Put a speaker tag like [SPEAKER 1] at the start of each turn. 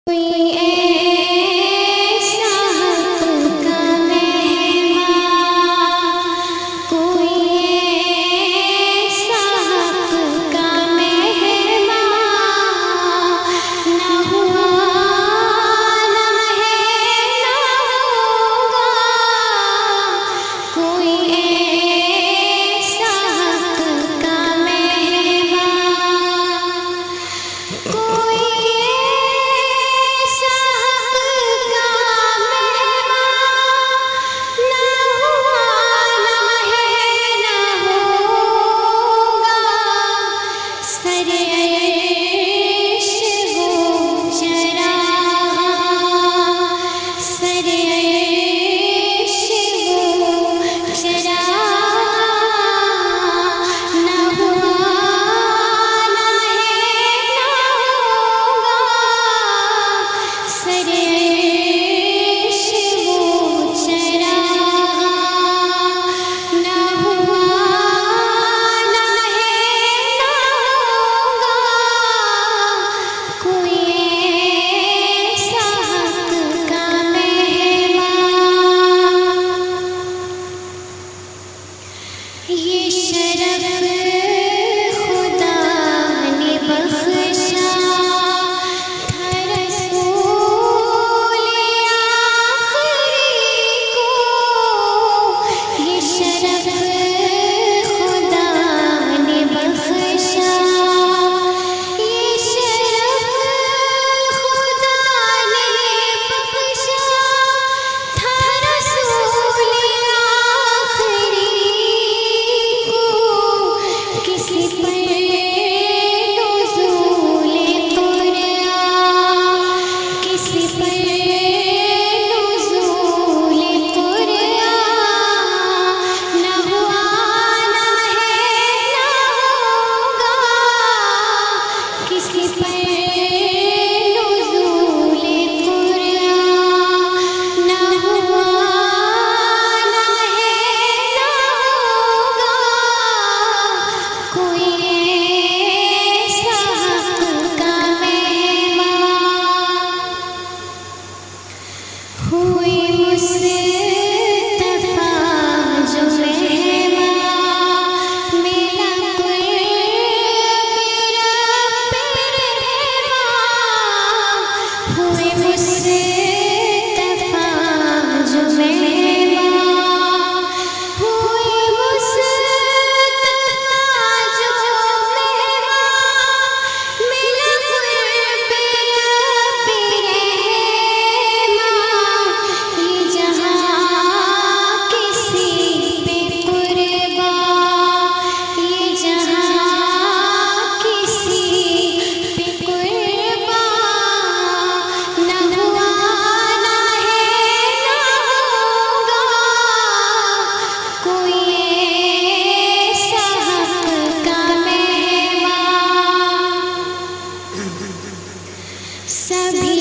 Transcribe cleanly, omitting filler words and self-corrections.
[SPEAKER 1] कोई ऐसा हक़ का मेहमान, कोई ऐसा हक़ का मेहमान न हुआ, न है न होगा। कोई ऐसा हक़ का मेहमान, कोई ये शरफ़ खुदा ने बख्शा था रसूल आखिरी को। ये शरफ़ खुदा ने बख्शा, ये शरफ़ खुदा ने बख्शा था रसूल आखिरी। किसी पर नुज़ूल कुरआन, किसी पर नुज़ूल कुरआन न हुआ, न है न होगा। किसी पर नुज़ूल कुरआन न हुआ, न है न होगा। कोई ऐसा हक़ का मेहमान हुई मुस्तफ़ा जो मेहमान, मिला मेरा पेहमान। हुई मुस्तफ़ा जो मेहमान, हुई मुस्तफ़ा जो मेहमान, मिला ये जहाँ किसी पे कुर्बान, ये जहाँ किसी पे कुर्बान न हुआ, न है न होगा। कोई ऐसा हक़ का मेहमान, सभी